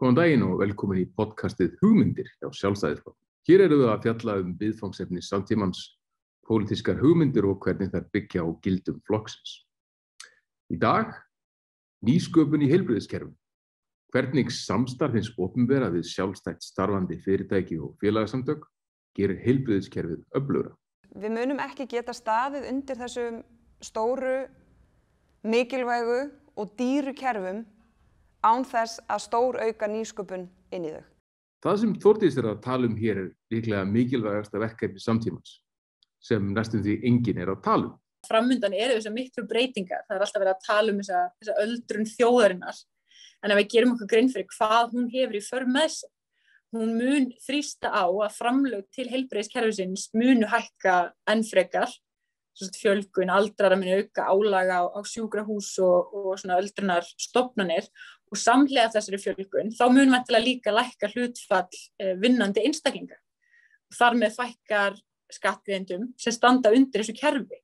Góðan daginn og velkomin í podcastið Hugmyndir hjá Sjálfstæðisflokknum. Hér erum við að fjalla viðfangsefni samtímans, pólitískar hugmyndir og hvernig þær byggja á gildum flokksins. Í dag, nýsköpun í heilbrigðiskerfinu. Hvernig samstarf hins opinbera við sjálfstætt starfandi fyrirtæki og félagasamtök gerir heilbrigðiskerfið öflugra. Við munum ekki geta staðið undir þessum stóru, mikilvægu og dýru kerfum án þess að stórauka nýsköpun inn í þau. Það sem Þórdís er að tala hér líklega mikilvægasta verkefni samtímans, sem næstum því enginn er að tala um. Framundan eru þessar miklu breytingar. Það alltaf verið að tala þessa öldrun þjóðarinnar. En ef við gerum okkur grein fyrir hvað hún hefur í för með sér, hún mun þrýsta á að framlög til heilbrigðiskerfisins munu hækka enn frekar, fjölgun, aldrara muni auka álaga á sjúkrahús og svona öldrunar stofnanir og samhliða þessari fjölgun, þá mun væntanlega líka lækka hlutfall vinnandi einstaklinga. Og þar með fækkar skattgreiðendum sem standa undir þessu kerfi.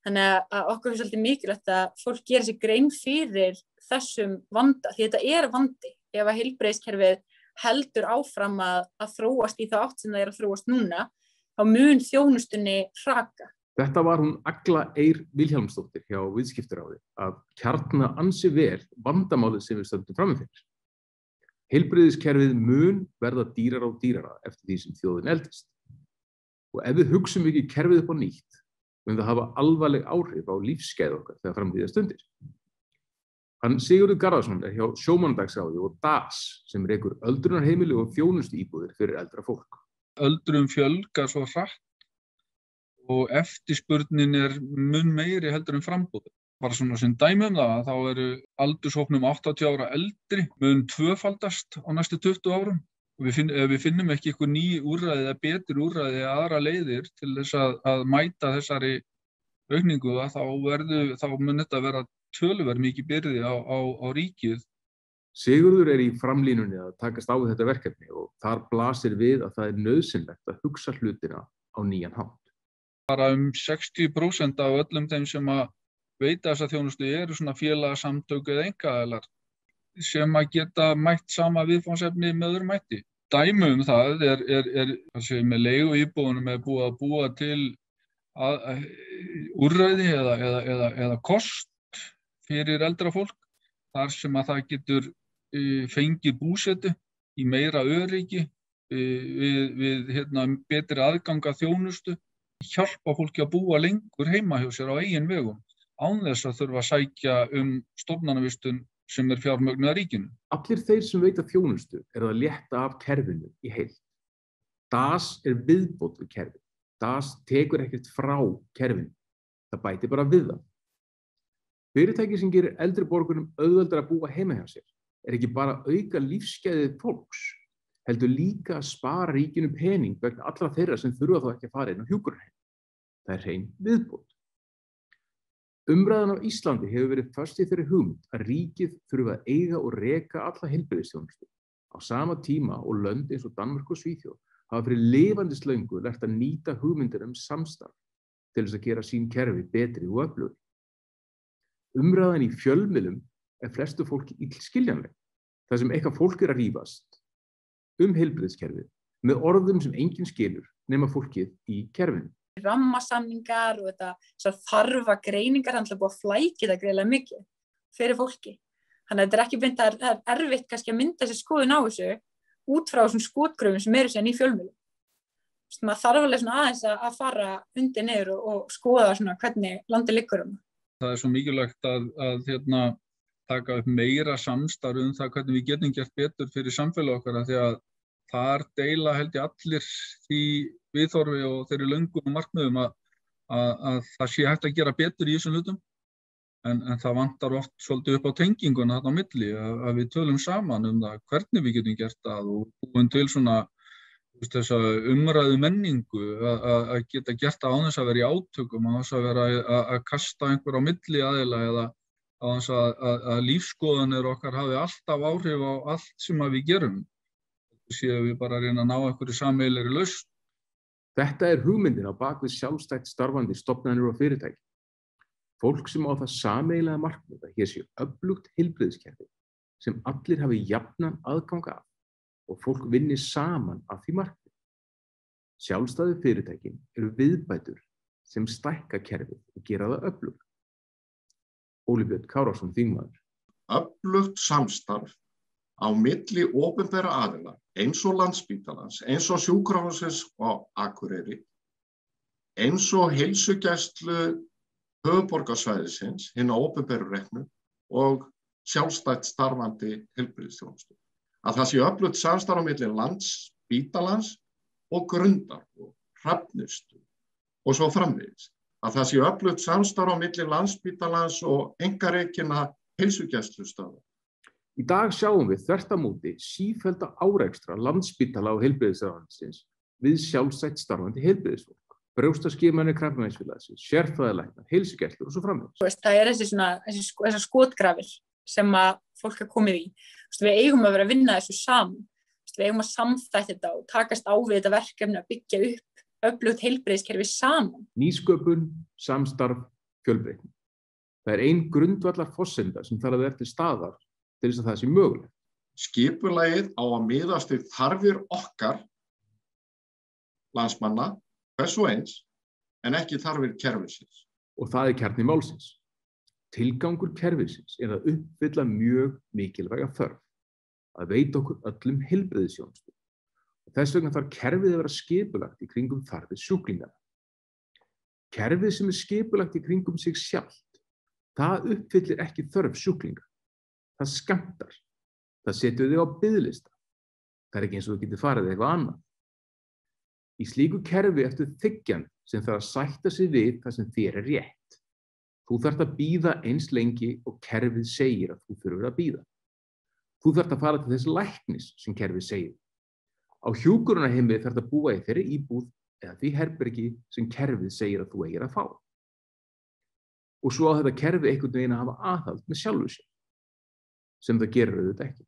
Þannig að okkur er svolítið mikilvægt að fólk geri sér grein fyrir þessum vanda, því þetta er vandi. Ef að heilbrigðiskerfið heldur áfram að þróast í þá átt sem það er að þróast núna, þá mun þjónustunni hraka. Þetta var hún Agla Eir Vilhjálmsdóttir hjá Viðskiptaráði að kjarna ansi vel vandamálið sem við stöndum frammi fyrir. Heilbrigðiskerfið mun verða dýrara og dýrara eftir því sem þjóðin eldist. Og ef við hugsum ekki kerfið upp á nýtt, mun það hafa alvarleg áhrif á lífsgæði okkar þegar framtíðar stundir. Hann Sigurður Garðarsson er hjá Sjómannadagsráði og DAS sem rekur öldrunarheimili og þjónustuíbúðir fyrir eldra fólk. Öldruðum fjölgar svo hratt og eftirspurnin er mun meiri heldur en framboðið. Bara svona sem dæmi það, þá eru aldurshópnum 80 ára eldri mun tvöfaldast á næstu 20 árum. Og við finnum ekki eitthvað ný úrræði eða betur úrræði eða aðra leiðir til þess að mæta þessari aukningu, þá mun þetta vera töluverð mikið byrði á ríkið. Sigurður er í framlínunni að takast á við þetta verkefni og þar blasir við að það er nauðsynlegt að hugsa hlutina á nýjan hátt. Bara 60% af öllum þeim sem að veita þessa þjónustu eru svona félagasamtök eða einkaaðilar sem að geta mætt sama viðfangsefni með öðrum mætti. Dæmi það er með leiguíbúðunum er búið að búa til úrræði eða kost fyrir eldra fólk, þar sem að það getur fengið búsetu í meira öryggi við betri aðgang að þjónustu, hjálpa fólki að búa lengur heima hjá sér á eigin vegum, án þess að þurfa að sækja stofnanavistun sem er fjármögnuð af ríkinu. Allir þeir sem veita þjónustu eru að létta af kerfinu í heild. DAS er viðbót við kerfið. DAS tekur ekkert frá kerfinu. Það bæti bara við það. Fyrirtæki sem gerir eldri borgurum auðveldara að búa heima hjá sér er ekki bara að auka lífsgæði fólks, heldur líka að spara ríkinu pening vegna allra þeirra sem þurfa þá ekki að fara inn á hjúkrunarheimili. Það er hrein viðbót. Umræðan á Íslandi hefur verið föst í þeirri hugmynd að ríkið þurfa að eiga og reka alla heilbrigðisþjónustu. Á sama tíma og lönd eins og Danmörk og Svíþjóð hafa fyrir lifandis löngu lært að nýta hugmyndir samstarf til þess að gera sín kerfi betri og öflugri. Umræðan í fjölmiðlum er flestu fólki illskiljanleg, þar sem eitthvað fólk er að rífast heilbrigðiskerfið með orðum sem enginn skilur nema fólkið í kerfinu. Rammasamningar og þessar þarfa greiningar, hann er búið að flækja það greiðlega mikið fyrir fólki. Þannig að þetta er ekki beint, það er erfitt kannski að mynda sér skoðun á þessu út frá þessum skotgröfum sem eru síðan í fjölmiðlum. Maður þarf alveg aðeins að fara undir niður og skoða hvernig landið liggur um. Það er svo mikilvægt að taka upp meira samstarf það hvernig við getum gert betur fyrir samfélag okkar, því að þar deila held ég allir því viðhorfi og þeirri löngum og markmiðum að það sé hægt að gera betur í þessum hlutum, en það vantar oft svolítið upp á tenginguna þarna á milli, að við tölum saman það hvernig við getum gert það og búin til þessa umræðu menningu að geta gert það án þess að vera í átökum, án þess að vera að kasta einhver á milli aðila eða án þess að lífsskoðanir okkar hafi alltaf áhrif á allt sem við gerum. Séum við bara að reyna að ná einhverju sameiginlegri lausn. Þetta er hugmyndin á bak við sjálfstætt starfandi stofnanir og fyrirtæki. Fólk sem á það sameiginlega markmið að hér sé öflugt heilbrigðiskerfi sem allir hafi jafnan aðgang að og fólk vinni saman að því markmiði. Sjálfstæðu fyrirtækin eru viðbætur sem stækka kerfið og gera það öflugt. Óli Björn Kárason, þingmaður. Öflugt samstarf á milli opinberra aðila, eins og Landspítalans, eins og Sjúkrahússins á Akureyri, eins og heilsugæslu höfuðborgarsvæðisins, hinna opinberu reknu og sjálfstætt starfandi heilbrigðisþjónustu. Að það sé öflugt samstarf á milli Landspítalans og Grundar og Hrafnistu og svo framvegis. Að það sé öflugt samstarf á milli Landspítalans og einkarekinna heilsugæslustöðva. Í dag sjáum við þvert á móti sífellda árekstra Landspítala og heilbrigðisráðuneytisins við sjálfstætt starfandi heilbrigðisfólk. Brjóstaskimanir Krabbameinsfélagsins, sérfræðilæknar, heilsugæslur og svo framvegis. Það þessar skotgrafir sem að fólk er komið í. Við eigum að vera að vinna þessu saman. Við eigum að samþætta þetta og takast á við þetta verkefni að byggja upp öflugt heilbrigðiskerfi saman. Nýsköpun, samstarf, fjölbreytni. Það er ein grundvallar forsenda sem þarf að vera til staðar til þess að það sé mögulegt. Skipulagið á að miðast við þarfir okkar landsmanna, hvers og eins, en ekki þarfir kerfisins. Og það er kjarni málsins. Tilgangur kerfisins er að uppfylla mjög mikilvæga þörf, að veita okkur öllum heilbrigðisþjónustu. Þess vegna þarf kerfið að vera skipulagt í kringum þarfir sjúklinganna. Kerfið sem er skipulagt í kringum sig sjálft, það uppfyllir ekki þörf sjúklinga. Það skammtar. Það setur þig á biðlista. Það er ekki eins og þú getur farið eitthvað annað. Í slíku kerfi ertu þiggjan sem þarf að sætta sig við það sem þér er rétt. Þú þarft að bíða eins lengi og kerfið segir að þú þurfir að bíða. Þú þarft að fara til þess læknis sem kerfið segir. Á hjúkrunarheimili þarft að búa í þeirri íbúð eða því herbergi sem kerfið segir að þú eigir að fá. Og svo á þetta kerfið einhvern veginn að hafa aðhald með sjálfu sér, sem það gerir auðvitað ekki.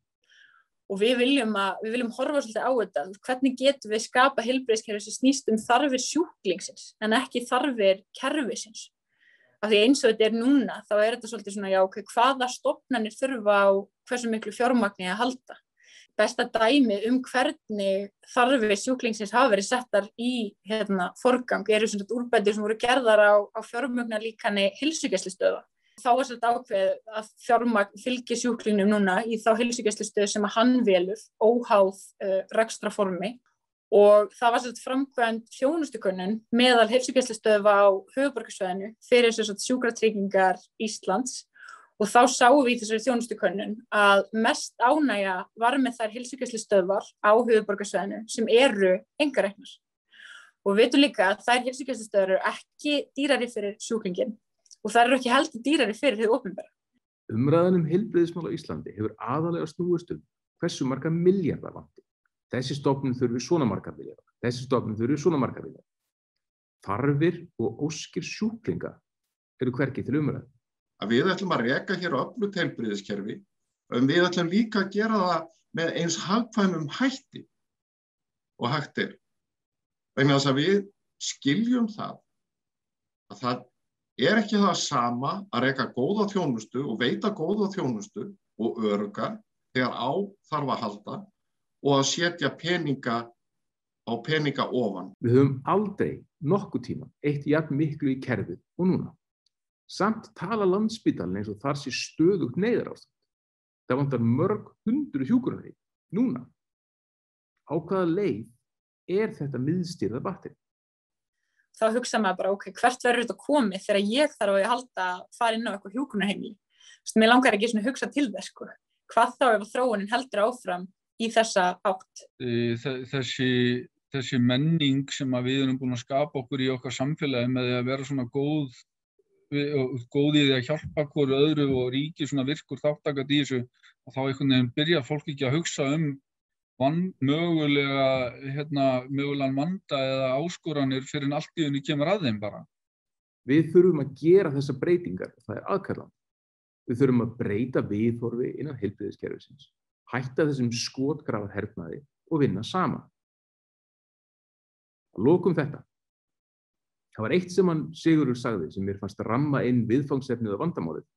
Og við viljum horfa svolítið á þetta. Hvernig getum við skapa heilbrigðiskerfi sem snýst þarfir sjúklingsins en ekki þarfir kerfisins? Af því eins og þetta er núna, þá er þetta svolítið svona, hvaða stofnanir þurfa á hversu miklu fjármagni að halda? Besta dæmi hvernig þarfir sjúklingsins hafa verið settar í forgang eru svona úrbætur sem voru gerðar á fjármagnarlíkani heilsugæslustöðva. Þá var þetta ákveðið að fjármagn fylgi sjúklingnum núna í þá heilsugæslustöð sem hann velur, óháð rekstrarformi. Og það var framkvæmd þjónustukönnun meðal heilsugæslustöðva á höfuðborgarsvæðinu fyrir Sjúkratryggingar Íslands. Og þá sáum við í þessari þjónustukönnun að mest ánægja var með þær heilsugæslustöðvar á höfuðborgarsvæðinu sem eru einkareknar. Og við vitum líka að þær heilsugæslustöðvar eru ekki dýrari fyrir sjúklinginn og þær eru ekki heldur dýrari fyrir hið opinbera. Umræðan heilbrigðismál á Íslandi hefur aðalega snúist hversu marga milljarða vanti. Þessi stofnun þurfi svona marga milljarða, þessi stofnun þurfi svona marga milljarða. Þarfir og óskir sjúklinga eru hvergi til umræðu. Að við ætlum að reka hér öflugt heilbrigðiskerfi, en við ætlum líka að gera það með eins hagkvæmum hætti og hægt er. Vegna þess að við skiljum það að það er ekki það sama að reka góða þjónustu og veita góða þjónustu og örugga þegar á þarf að halda og að setja peninga á peninga ofan. Við höfum aldrei nokkuð tíma eitt jafn miklu í kerfið og núna. Samt tala Landspítalinn eins og þar sé stöðugt neyðarástand. Það vantar mörg hundruð hjúkrunarrými núna. Á hvaða leið er þetta miðstýrða batteri? Þá hugsa maður bara, hvert verður þetta komið þegar ég þarf að halda að fara inn á eitthvað hjúkrunarheimili? Mér langar ekki svona að hugsa til þess, Hvað þá ef þróunin heldur áfram í þessa átt? Þessi menning sem við erum búin að skapa okkur í okkar samfélagi með að vera svona góð í því að hjálpa hverju öðru og ríki svona virkur þátttakandi í þessu og þá einhvern veginn byrjar fólk ekki að hugsa mögulegan vanda eða áskoranir fyrir en allt í einu kemur að þeim bara. Við þurfum að gera þessa breytingar, það er aðkallandi. Við þurfum að breyta viðhorfi innan heilbrigðiskerfisins, hætta þessum skotgrafarhernaði og vinna saman. Að lokum þetta. Það var eitt sem hann Sigurður sagði sem mér fannst ramma inn viðfangsefnið á vandamálið,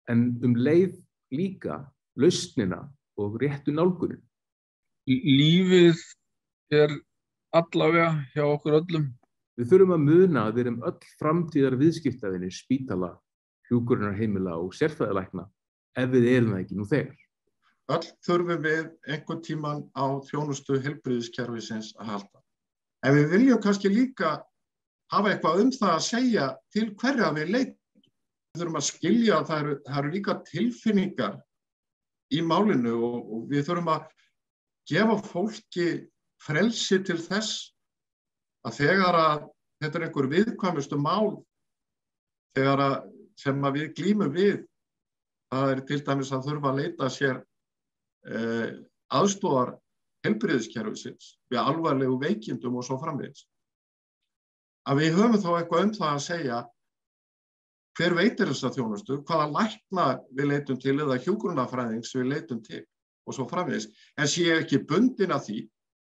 en leið líka lausnina og réttu nálgunin. Lífið allavega hjá okkur öllum. Við þurfum að muna að við erum öll framtíðar viðskiptavinir spítala, hjúkrunarheimila og sérfræðilækna ef við erum það ekki nú þegar. Öll þurfum við einhvern tímann á þjónustu heilbrigðiskerfisins að halda. En við viljum kannski líka hafa eitthvað það að segja til hverja við leitum. Við þurfum að skilja að það eru líka tilfinningar í málinu og við þurfum að gefa fólki frelsi til þess að þegar að þetta er einhver viðkvæmustu mál, sem að við glímum við, það er til dæmis að þurfa að leita sér aðstoðar heilbrigðiskerfisins við alvarlegu veikindum og svo framvegis. Að við höfum þá eitthvað það að segja hver veitir þessa þjónustu, hvaða lækna við leitum til eða hjúkrunarfræðings við leitum til og svo framvegis. En sé ekki bundin að því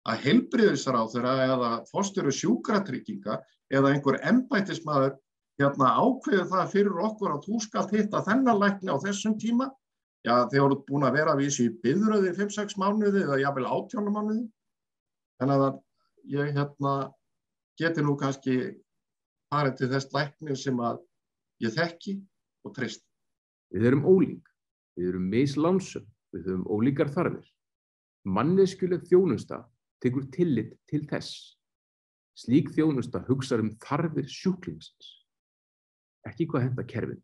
að heilbrigðisráðherra eða forstjóri sjúkratrygginga eða einhver embættismaður ákveður það fyrir okkur að þú skalt hitta þennan lækni á þessum tíma. Já, þeir eru búin að vera að vísa í biðröð í 5-6 mánuði eða jafnvel 18 mánuði. Þannig að ég geti nú kannski farið til þess lækni sem að ég þekki og treysti. Við erum ólík, við erum mislánsöm, við höfum ólíkar þarfir. Manneskjuleg þjónusta tekur tillit til þess. Slík þjónusta hugsar þarfir sjúklingsins, ekki hvað henta kerfinu.